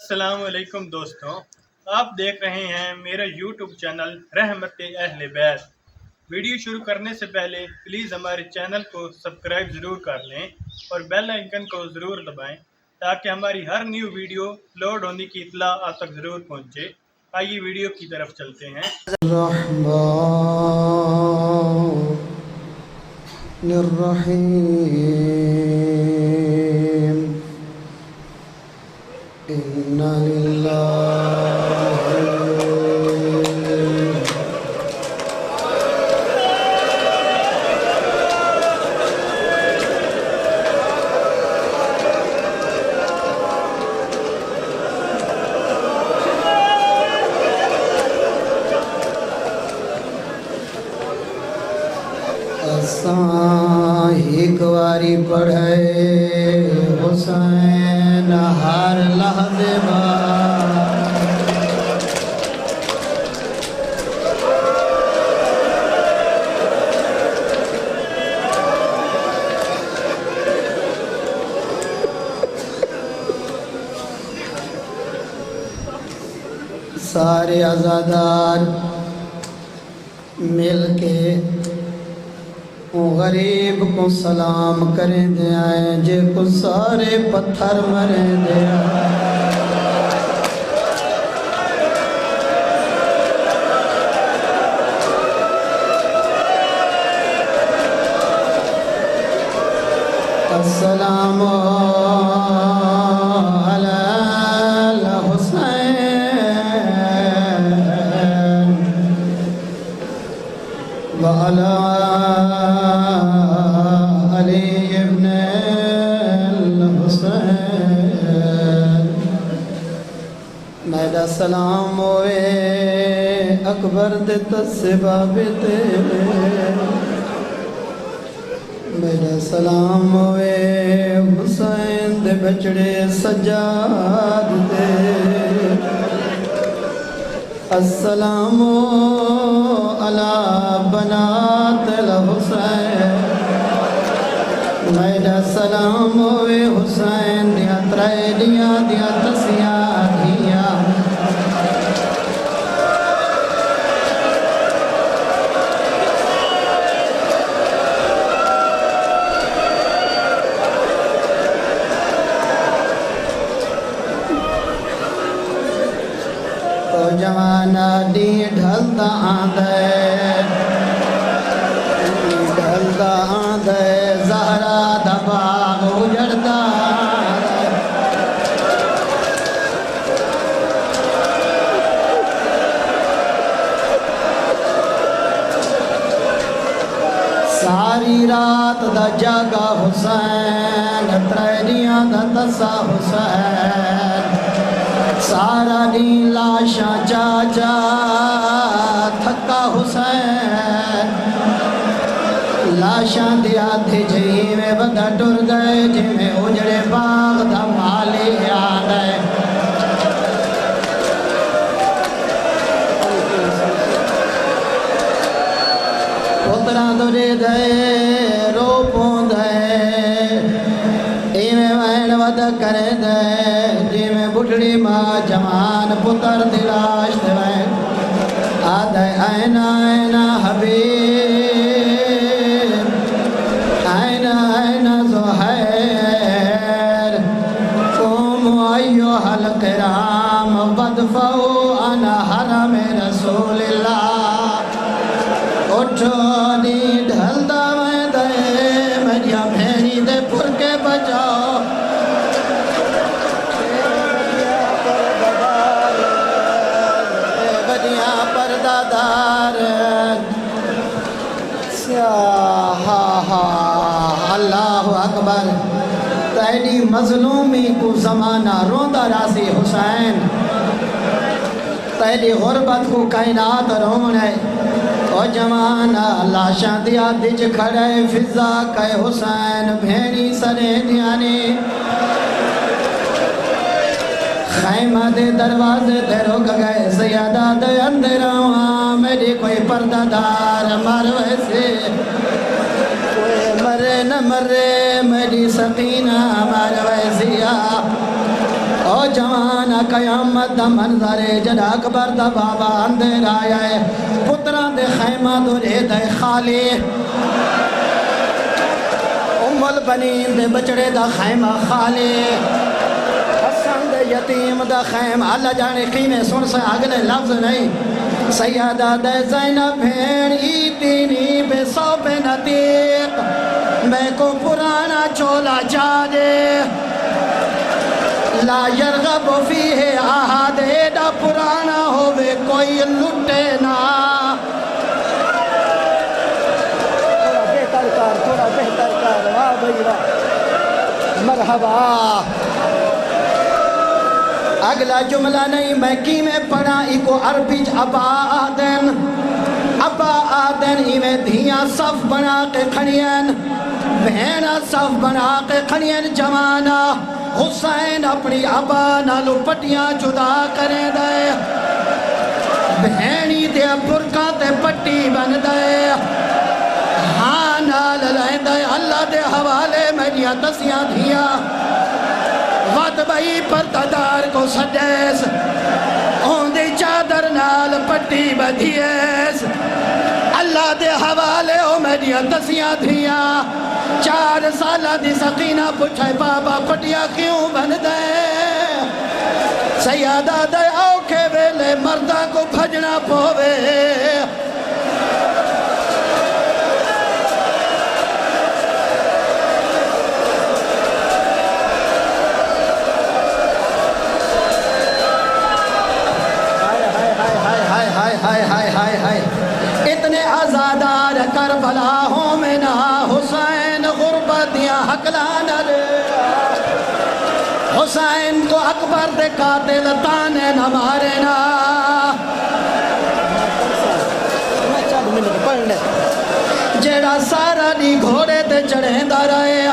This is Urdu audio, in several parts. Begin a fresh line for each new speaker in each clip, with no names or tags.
السلام علیکم دوستوں، آپ دیکھ رہے ہیں میرا یوٹیوب چینل رحمت اہل بیت۔ ویڈیو شروع کرنے سے پہلے پلیز ہمارے چینل کو سبسکرائب ضرور کر لیں اور بیل آئیکن کو ضرور دبائیں تاکہ ہماری ہر نیو ویڈیو لوڈ ہونے کی اطلاع آپ تک ضرور پہنچے۔ آئیے ویڈیو کی طرف چلتے ہیں۔
الرحمن الرحیم ان ایک واری پڑھے حسین ہر لحظے سارے عزادار مل کے غریب کو سلام کریں دے آئیں، جے کو سارے پتھر مریں دے آئیں۔ السلام علی الحسین وعلی علی ابن الحسین۔ میرا سلام ہوئے اکبر دے تسباب تے، میرا سلام ہوئے حسین دے بچڑے سجاد دے۔ السلام علی بنات الحسین، میرا سلام ہوئے حسین دیا تریلیاں دیا تسیاں دیا۔ تو جوانا دی ڈھلتا آندھے، ڈھلتا آندھے، زہرا دباغ اجڑتا ساری رات دا جاگا حسین، تریلیاں دا تسا حسین، سارا دی لاشاں چاچا تھکا حسین، لاشاں دیا تھی جی میں بدا ٹر گئے، جی میں اجڑے باغ دا مالی آنے۔ پتران دورے دے رو پون دے، ایمیں وین ودا کرے دے، جی میں بڑھڑی ماں جوان پتر دلاش دے وین آدھے اینا اینا حبیب، اینا اینا زہیر، قوم ایوہ الکرام بدفعو انا حرم رسول اللہ۔ اٹھو نی ڈھلدا میں دے میریا بھیری دے پھر کے بجاؤ، بدیاں پردادار اللہ اکبر۔ تیری مظلومی کو زمانہ روندہ راسی حسین، تیری غربت کو کائنات رونے، او جمانہ لاشاں دیا دج کھڑے فضا کہ حسین بھیڑی سرے دیانی۔ خیمہ دے دروازے دے رک گئے، سیادہ دے اندراں میری کوئی پردہ دار مر ویسے، کوئی مرے نہ مرے میری سکینہ مر ویسیا۔ او جوانا قیامت دا منظر ہے جڑا اکبر دا بابا اندر آیا ہے پتران دے خیمہ دو رے دے خالی ام البنین دے بچڑے دا خیمہ خالی حسن دے یتیم دا خیمہ اللہ جانے قیمے سن سے اگلے لفظ نہیں سیادہ دے زینب بھین ایتینی بے صوب نتیق میں کو پرانا چولا جا دے لا یرغب فیہ آہد ایڈا پرانا ہوئے کوئی لٹے نا تھوڑا بہتر کار واہ بھائی واہ مرحبا اگلا جملہ نہیں میں کی میں پڑھا ایکو عربی ابا آدن ای میں دھیاں صف بنا کے کھڑین بہنہ صف بنا کے کھڑین جوانا حسین اپنی ابا نالو پٹیاں جدا کریں دے بہنی دے برکا تے پٹی بن دے ہاں نال لائیں دے اللہ دے حوالے میری دسیاں دھیاں وقت بھائی پردادار کو سجیس اوندی چادر نال پٹی بدھیس اللہ دے حوالے او میری دسیاں دھیاں 4 سالہ دی سقینہ پوچھے بابا پٹیا کیوں بن دے سیادہ دے اوکھے ویلے مردہ کو بھجنا پوے اتنے آزادار کربلا ہوں میں نہ حسین غربتیاں حقلانا لے حسین کو اکبر دے قاتل تانے نہ مارے نا جیڑا سارا دی گھوڑے تے چڑھیں دا رہے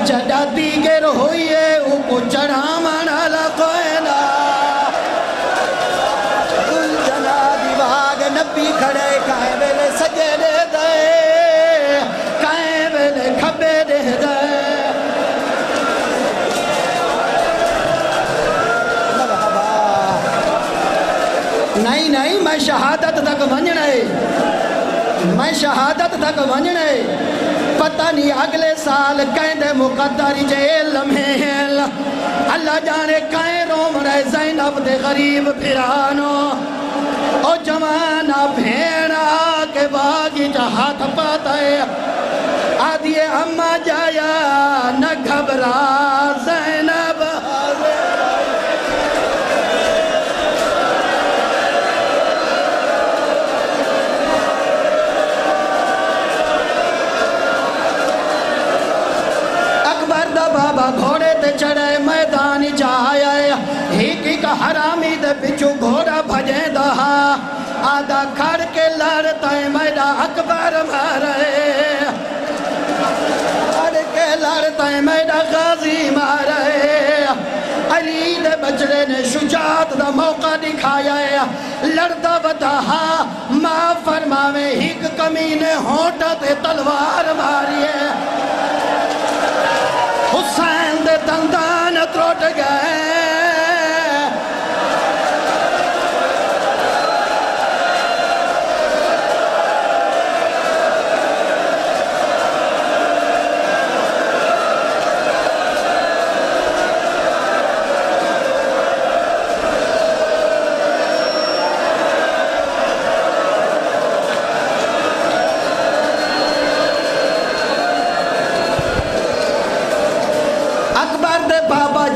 جڑا دیگر ہوئیے او کو چڑھا مانا لگوئے نا نبی کھڑے کائیں ویلے سجے دے دے کائیں ویلے کھبے دے دے نہیں میں شہادت تک ونجنے میں شہادت تک ونجنے پتہ نہیں اگلے سال کہیں دے مقدری جیل میں اللہ جانے کائیں روم رہے زینب دے غریب پھرانو او جوانا بھینا کے باغی جا ہاتھ پاتا ہے آدھیے اماں جایا نہ گھبرا زینب اکبر دا بابا گھوڑے تے چڑھے میدانی جایا ہی کا حرامی دے پچھو گھوڑا بھجیں دہا آدھا کھڑ کے لڑتا ہے میرا اکبر مارے کھڑ کے لڑتا ہے میرا غازی مارے علی دے بچڑے نے شجاعت دا موقع دکھایا ہے لڑتا بتاہا ماں فرماوے ہک کمینے ہونٹا تے تلوار ماری ہے حسین دے دندان تروٹ گئے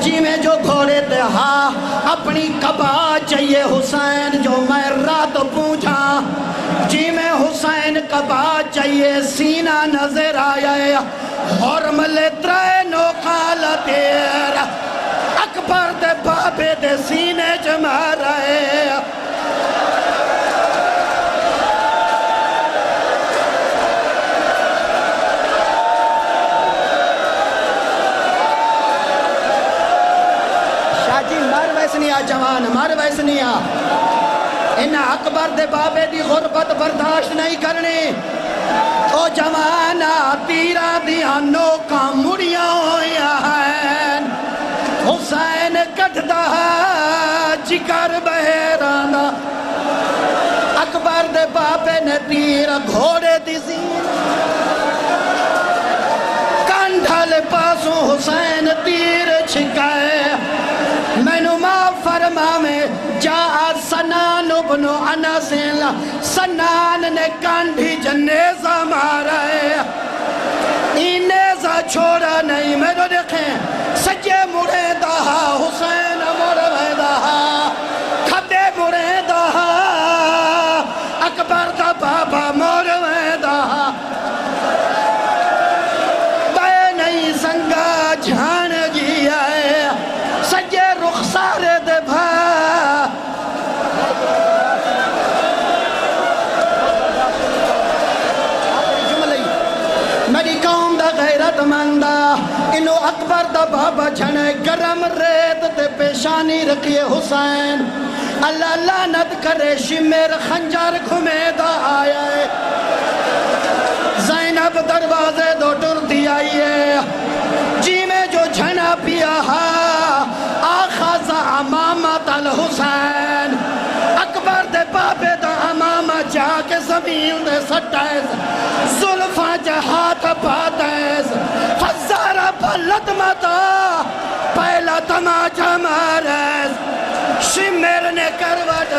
جی میں جو گھوڑے تے ہاں اپنی کبا چاہیے حسین جو میں رات پوچھا جی میں حسین کبا چاہیے سینہ نظر آیا حرم لے ترے نوکال تیر اکبر دے بابے دے سینے جمع رہے جوان مر ویسنیا انہا اکبر دے بابے دی غربت برداشت نہیں کرنی او جوانا تیرا دیا نوکا مڑیاں ہویا ہیں حسین کٹدا جگر بہرانا اکبر دے باپے نے تیر گھوڑے دی زین کانڈھل پاسوں حسین تیر چھکائے مینو ماں فرما میں جا سنان ابن انس سنان نے کانڈھی جنیزہ مارا ہے نیزہ چھوڑا نہیں میرے دیکھیں سجے مڑے دہا حسین مڑے دہا کھدے مڑے دہا اکبر دا بابا مڑے دہا بے نہیں سنگا جھان گیا ہے سجے رخسار دے بھا میری قوم دا غیرت مندہ انو اکبر دا بابا جھنے گرم ریت تے پیشانی رکھیے حسین اللہ لعنت کرے شمیر خنجر گھمے دا آیا ہے زینب دروازے دو ٹر دی آئیے جی میں جو جھنا پیا آخذ امامت الحسین اکبر دے بابے دا امامہ جا کے زمین دے سٹائز ظلفہ جہات پاتیز خزارہ پلت متا پہلا تماچہ مارز شمیر نے کروٹ